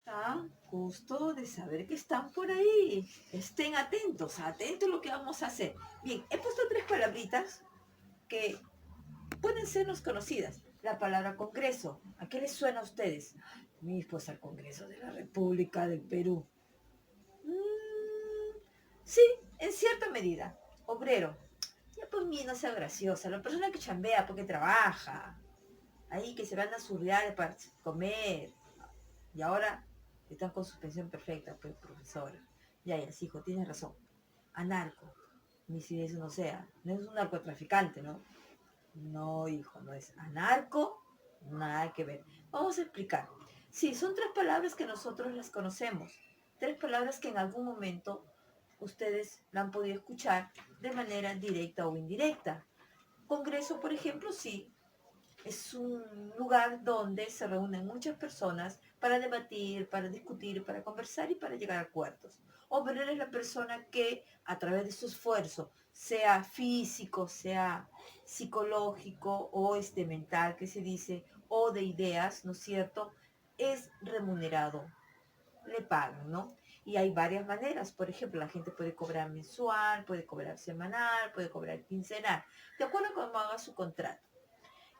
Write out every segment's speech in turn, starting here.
Ah, gusto de saber que están por ahí. Estén atentos, atentos a lo que vamos a hacer. Bien, he puesto tres palabritas que pueden sernos conocidas. La palabra Congreso. ¿A qué les suena a ustedes? Mi pues al Congreso de la República del Perú. Mm, sí, en cierta medida. Obrero. Ya por mí no sea graciosa. La persona que chambea porque trabaja. Ahí que se van a surrear para comer. Y ahora están con suspensión perfecta, pues, profesora. Ya, ya, sí, hijo, tienes razón. Anarco. Ni si eso no sea. No es un narcotraficante, ¿no? No, hijo, no es anarco. Nada que ver. Vamos a explicar. Sí, son tres palabras que nosotros las conocemos. Tres palabras que en algún momento ustedes la han podido escuchar de manera directa o indirecta. Congreso, por ejemplo, sí, es un lugar donde se reúnen muchas personas para debatir, para discutir, para conversar y para llegar a acuerdos. Obrero es la persona que a través de su esfuerzo, sea físico, sea psicológico o mental que se dice, o de ideas, ¿no es cierto?, es remunerado, le pagan, ¿no? Y hay varias maneras. Por ejemplo, la gente puede cobrar mensual, puede cobrar semanal, puede cobrar quincenal, de acuerdo a cómo haga su contrato.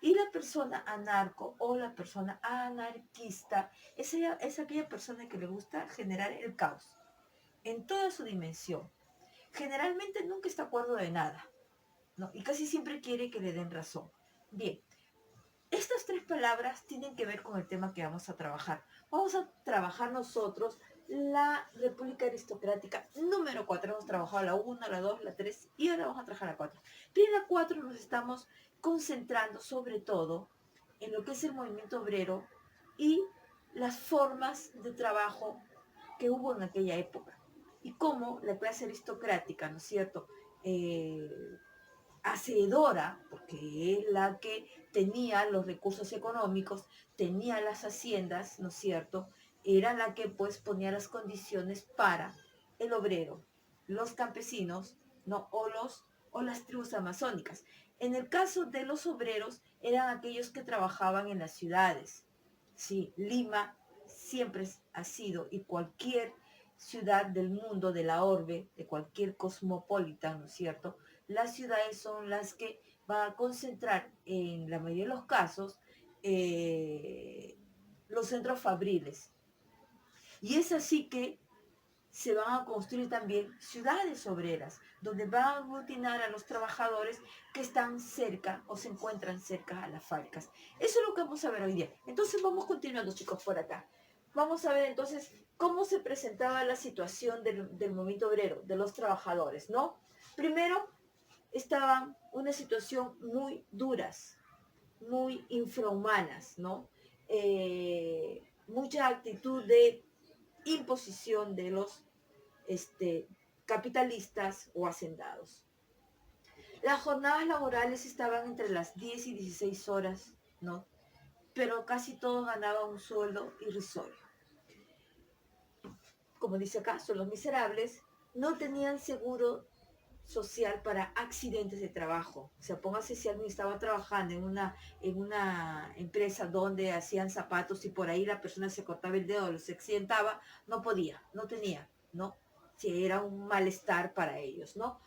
Y la persona anarco o la persona anarquista es aquella persona que le gusta generar el caos en toda su dimensión. Generalmente nunca está de acuerdo de nada, ¿no? Y casi siempre quiere que le den razón. Bien, estas tres palabras tienen que ver con el tema que vamos a trabajar. Vamos a trabajar nosotros la República Aristocrática número 4. Hemos trabajado la 1, la 2, la 3 y ahora vamos a trabajar la 4. Pero en la 4 nos estamos concentrando sobre todo en lo que es el movimiento obrero y las formas de trabajo que hubo en aquella época. Y cómo la clase aristocrática, ¿no es cierto?, hacedora, porque es la que tenía los recursos económicos, tenía las haciendas, ¿no es cierto? Era la que pues ponía las condiciones para el obrero, los campesinos, ¿no? O las tribus amazónicas. En el caso de los obreros, eran aquellos que trabajaban en las ciudades. Sí, Lima siempre ha sido, y cualquier ciudad del mundo, de la orbe, de cualquier cosmopolita, ¿no es cierto?, las ciudades son las que van a concentrar, en la mayoría de los casos, eh, los centros fabriles. Y es así que se van a construir también ciudades obreras, donde van a aglutinar a los trabajadores que están cerca o se encuentran cerca a las fábricas. Eso es lo que vamos a ver hoy día. Entonces vamos continuando, chicos, por acá. Vamos a ver entonces cómo se presentaba la situación del movimiento obrero, de los trabajadores, ¿no? Primero, estaban una situación muy duras, muy infrahumanas, ¿no? Mucha actitud de imposición de los capitalistas o hacendados. Las jornadas laborales estaban entre las 10 y 16 horas, ¿no? Pero casi todos ganaban un sueldo irrisorio. Como dice acá, son los miserables, no tenían seguro social para accidentes de trabajo. O sea, póngase si alguien estaba trabajando en una empresa donde hacían zapatos y por ahí la persona se cortaba el dedo o se accidentaba, no podía, no tenía, ¿no? Si era un malestar para ellos, ¿no?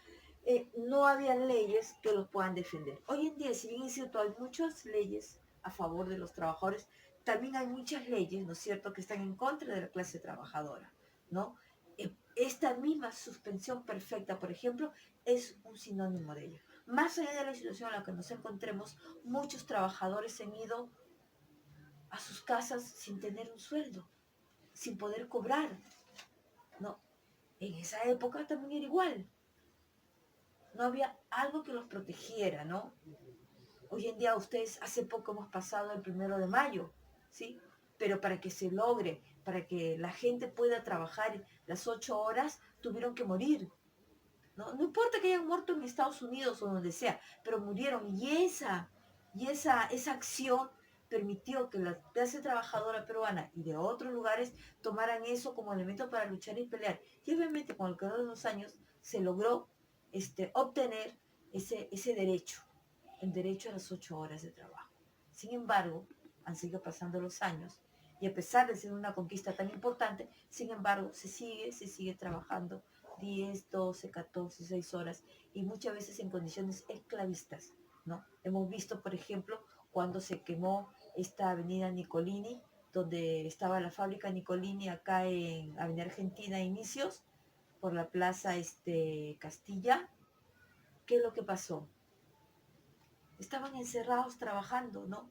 No había leyes que los puedan defender. Hoy en día, si bien es cierto, hay muchas leyes a favor de los trabajadores, también hay muchas leyes, ¿no es cierto?, que están en contra de la clase trabajadora, ¿no? Esta misma suspensión perfecta, por ejemplo, es un sinónimo de ello. Más allá de la situación en la que nos encontremos, muchos trabajadores se han ido a sus casas sin tener un sueldo, sin poder cobrar, ¿no? En esa época también era igual. No había algo que los protegiera, ¿no? Hoy en día ustedes, hace poco hemos pasado el 1 de mayo, ¿sí? Pero para que se logre, para que la gente pueda trabajar las 8 horas, tuvieron que morir. No, no importa que hayan muerto en Estados Unidos o donde sea, pero murieron. Esa acción permitió que la clase trabajadora peruana y de otros lugares tomaran eso como elemento para luchar y pelear. Y obviamente con el correr de los años se logró obtener ese derecho, el derecho a las 8 horas de trabajo. Sin embargo, han seguido pasando los años Y a pesar de ser una conquista tan importante, sin embargo, se sigue trabajando 10, 12, 14, 6 horas y muchas veces en condiciones esclavistas, ¿no? Hemos visto, por ejemplo, cuando se quemó esta avenida Nicolini, donde estaba la fábrica Nicolini acá en Avenida Argentina Inicios, por la plaza Castilla. ¿Qué es lo que pasó? Estaban encerrados trabajando, ¿no?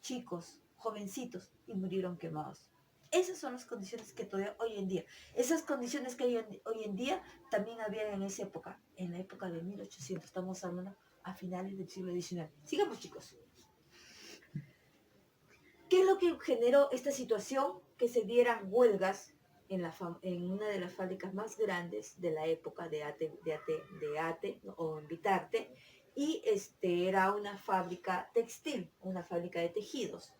Chicos, jovencitos, y murieron quemados. Esas son las condiciones que todavía hoy en día, esas condiciones que hay hoy en día, también había en esa época, en la época de 1800, estamos hablando a finales del siglo XIX. Sigamos, chicos. ¿Qué es lo que generó esta situación? Que se dieran huelgas en una de las fábricas más grandes de la época de Ate, ¿no? O en Vitarte, y era una fábrica textil, una fábrica de tejidos,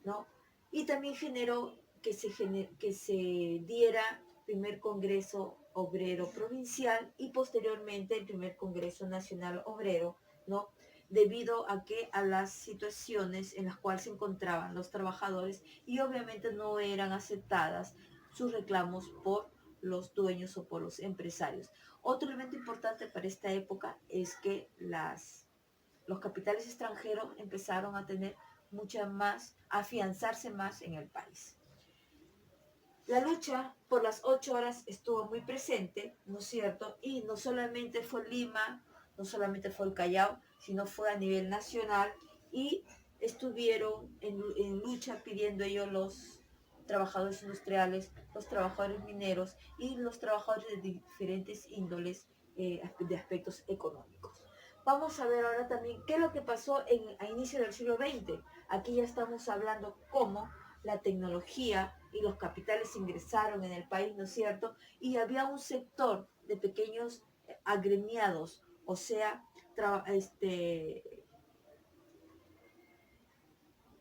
¿no? Y también generó que se diera primer Congreso Obrero Provincial y posteriormente el primer Congreso Nacional Obrero, ¿no? Debido a las situaciones en las cuales se encontraban los trabajadores y obviamente no eran aceptadas sus reclamos por los dueños o por los empresarios. Otro elemento importante para esta época es que los capitales extranjeros empezaron a tener a afianzarse más en el país. La lucha por las 8 horas estuvo muy presente, ¿no es cierto? Y no solamente fue Lima, no solamente fue el Callao, sino fue a nivel nacional y estuvieron en lucha pidiendo ellos los trabajadores industriales, los trabajadores mineros y los trabajadores de diferentes índoles de aspectos económicos. Vamos a ver ahora también qué es lo que pasó a inicio del siglo XX. Aquí ya estamos hablando cómo la tecnología y los capitales ingresaron en el país, ¿no es cierto? Y había un sector de pequeños agremiados, o sea,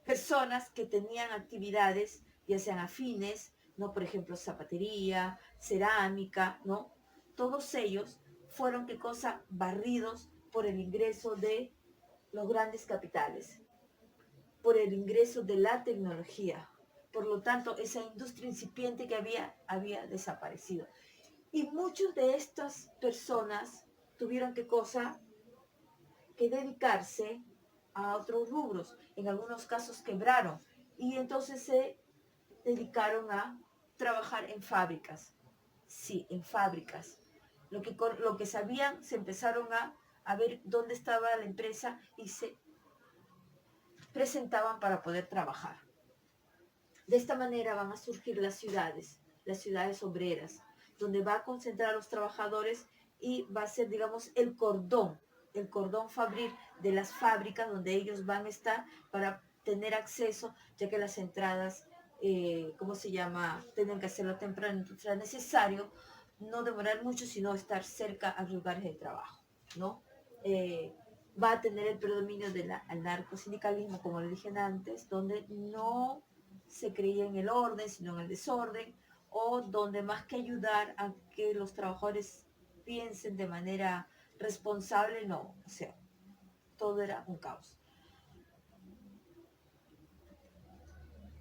personas que tenían actividades, ya sean afines, ¿no? Por ejemplo, zapatería, cerámica, ¿no? Todos ellos fueron, ¿qué cosa? Barridos por el ingreso de los grandes capitales, por el ingreso de la tecnología. Por lo tanto, esa industria incipiente que había desaparecido. Y muchas de estas personas tuvieron que dedicarse a otros rubros. En algunos casos quebraron y entonces se dedicaron a trabajar en fábricas. Sí, en fábricas. Lo que sabían, se empezaron a ver dónde estaba la empresa y se presentaban para poder trabajar. De esta manera van a surgir las ciudades obreras, donde va a concentrar a los trabajadores y va a ser, digamos, el cordón fabril de las fábricas donde ellos van a estar para tener acceso, ya que las entradas, ¿cómo se llama? Tienen que hacerlo temprano, entonces era necesario no demorar mucho, sino estar cerca a lugares de trabajo, ¿no? Va a tener el predominio del anarcosindicalismo, como le dije antes, donde no se creía en el orden, sino en el desorden, o donde más que ayudar a que los trabajadores piensen de manera responsable, no, o sea, todo era un caos.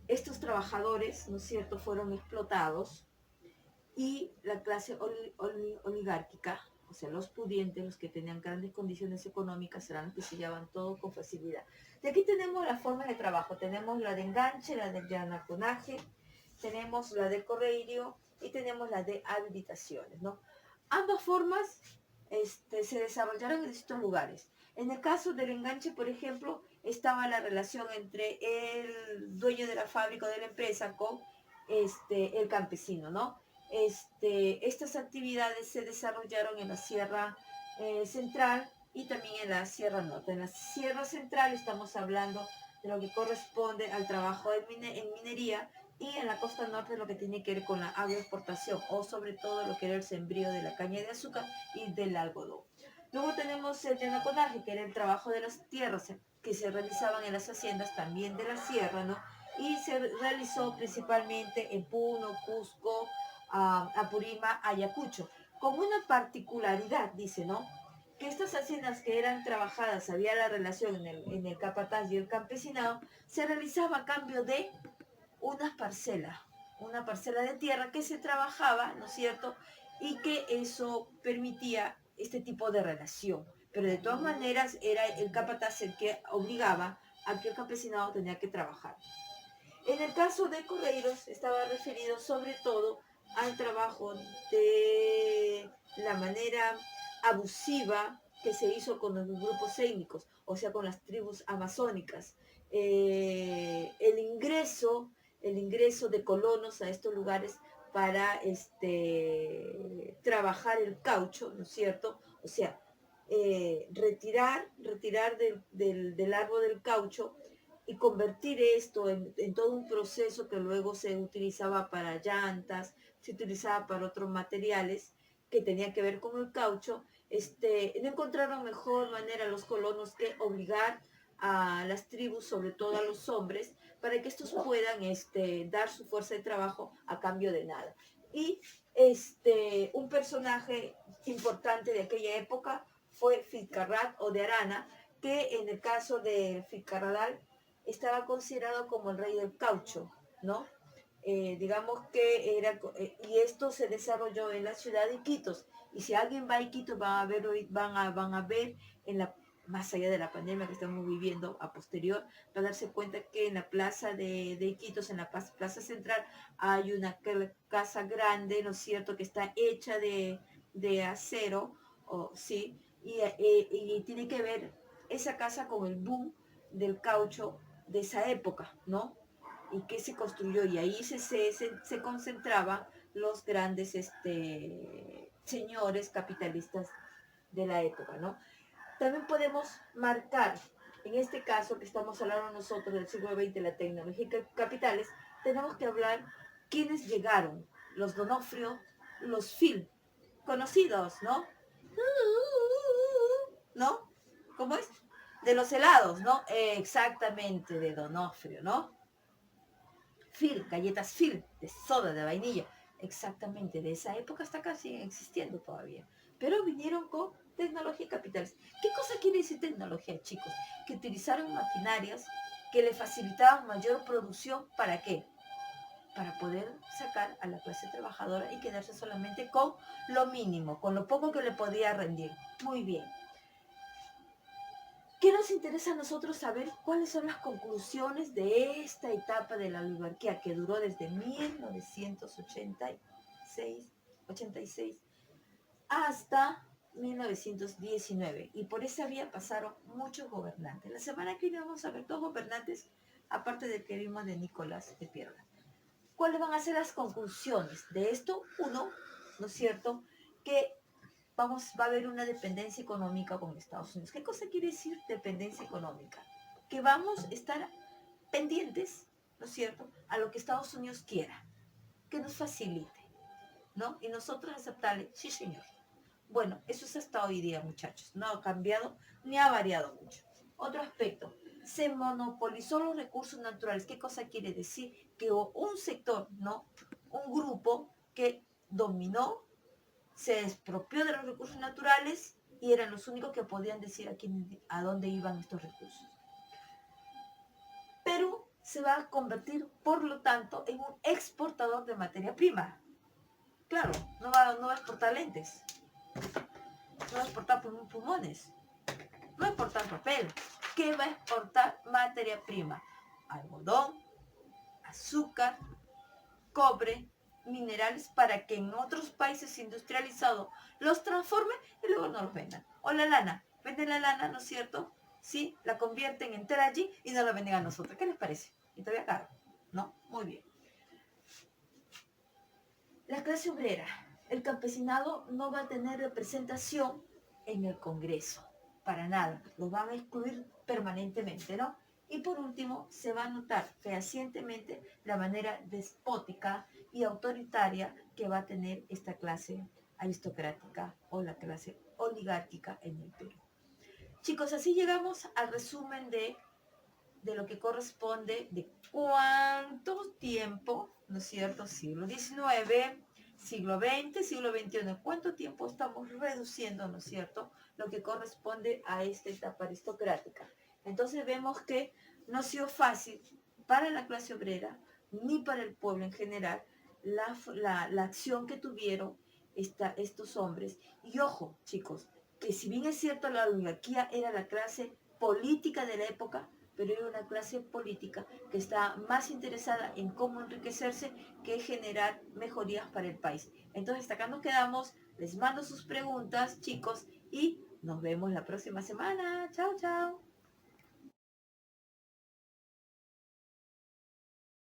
Estos trabajadores, ¿no es cierto?, fueron explotados y la clase oligárquica, o sea, los pudientes, los que tenían grandes condiciones económicas, eran los que se llevaban todo con facilidad. Y aquí tenemos las formas de trabajo. Tenemos la de enganche, la de llanaconaje, tenemos la de correirio y tenemos la de habilitaciones, ¿no? Ambas formas se desarrollaron en distintos lugares. En el caso del enganche, por ejemplo, estaba la relación entre el dueño de la fábrica o de la empresa con el campesino, ¿no? Estas actividades se desarrollaron en la Sierra Central y también en la Sierra Norte. En la Sierra Central estamos hablando de lo que corresponde al trabajo en minería y en la costa norte lo que tiene que ver con la agroexportación o sobre todo lo que era el sembrío de la caña de azúcar y del algodón. Luego tenemos el llanaconaje, que era el trabajo de las tierras que se realizaban en las haciendas también de la sierra, ¿no? Y se realizó principalmente en Puno, Cusco, Apurima, Ayacucho, con una particularidad, dice, ¿no? Que estas haciendas que eran trabajadas, había la relación en el capataz y el campesinado, se realizaba a cambio de una parcela de tierra que se trabajaba, ¿no es cierto? Y que eso permitía este tipo de relación. Pero de todas maneras era el capataz el que obligaba a que el campesinado tenía que trabajar. En el caso de Correiros estaba referido sobre todo al trabajo de la manera abusiva que se hizo con los grupos étnicos, o sea, con las tribus amazónicas. El ingreso de colonos a estos lugares para trabajar el caucho, ¿no es cierto? O sea, retirar del árbol del caucho y convertir esto en todo un proceso que luego se utilizaba para llantas, se utilizaba para otros materiales que tenía que ver con el caucho. No encontraron mejor manera los colonos que obligar a las tribus, sobre todo a los hombres, para que estos puedan dar su fuerza de trabajo a cambio de nada. Y un personaje importante de aquella época fue Fitzcarrald o de Arana, que en el caso de Fitzcarrald estaba considerado como el rey del caucho, ¿no? Digamos que y esto se desarrolló en la ciudad de Iquitos. Y si alguien va a Iquitos van a ver más allá de la pandemia que estamos viviendo a posterior, van a darse cuenta que en la plaza de Iquitos, en la plaza central, hay una casa grande, ¿no es cierto?, que está hecha de acero, sí, y tiene que ver esa casa con el boom del caucho de esa época, ¿no? Y que se construyó, y ahí se concentraban los grandes señores capitalistas de la época, ¿no? También podemos marcar, en este caso que estamos hablando nosotros del siglo XX, la tecnología y capitales, tenemos que hablar quiénes llegaron, los Donofrio, los Phil, conocidos, ¿no? ¿No? ¿Cómo es? De los helados, ¿no? Exactamente, de Donofrio, ¿no? Phil, galletas Phil, de soda, de vainilla. Exactamente, de esa época hasta acá siguen existiendo todavía. Pero vinieron con tecnología y capitales. ¿Qué cosa quiere decir tecnología, chicos? Que utilizaron maquinarias que le facilitaban mayor producción. ¿Para qué? Para poder sacar a la clase trabajadora y quedarse solamente con lo mínimo, con lo poco que le podía rendir. Muy bien. ¿Qué nos interesa a nosotros saber? ¿Cuáles son las conclusiones de esta etapa de la oligarquía que duró desde 1986 hasta 1919? Y por esa vía pasaron muchos gobernantes. La semana que viene vamos a ver dos gobernantes, aparte del que vimos de Nicolás de Pierda. ¿Cuáles van a ser las conclusiones de esto? Uno, ¿no es cierto?, que va a haber una dependencia económica con Estados Unidos. ¿Qué cosa quiere decir dependencia económica? Que vamos a estar pendientes, ¿no es cierto?, a lo que Estados Unidos quiera, que nos facilite, ¿no? Y nosotros aceptarle, sí señor. Bueno, eso es hasta hoy día, muchachos. No ha cambiado ni ha variado mucho. Otro aspecto, se monopolizó los recursos naturales. ¿Qué cosa quiere decir? Que hubo un sector, ¿no?, un grupo que dominó, se expropió de los recursos naturales y eran los únicos que podían decir a dónde iban estos recursos. Perú se va a convertir, por lo tanto, en un exportador de materia prima. Claro, no va a exportar lentes, no va a exportar pulmones, no va a exportar papel. ¿Qué va a exportar? Materia prima. Algodón, azúcar, cobre, minerales, para que en otros países industrializados los transformen y luego no los vendan. O la lana, venden la lana, ¿no es cierto? Sí, la convierten en tela allí y no la venden a nosotros. ¿Qué les parece? Y todavía caro, ¿no? Muy bien. La clase obrera, el campesinado no va a tener representación en el Congreso, para nada. Los van a excluir permanentemente, ¿no? Y por último, se va a notar fehacientemente la manera despótica y autoritaria que va a tener esta clase aristocrática o la clase oligárquica en el Perú. Chicos, así llegamos al resumen de lo que corresponde de cuánto tiempo, ¿no es cierto?, siglo XIX, siglo XX, siglo XXI, ¿cuánto tiempo estamos reduciendo, ¿no es cierto?, lo que corresponde a esta etapa aristocrática? Entonces vemos que no ha sido fácil para la clase obrera ni para el pueblo en general la acción que tuvieron estos hombres. Y ojo, chicos, que si bien es cierto la oligarquía era la clase política de la época, pero era una clase política que está más interesada en cómo enriquecerse que generar mejorías para el país. Entonces, hasta acá nos quedamos. Les mando sus preguntas, chicos, y nos vemos la próxima semana. Chao, chao.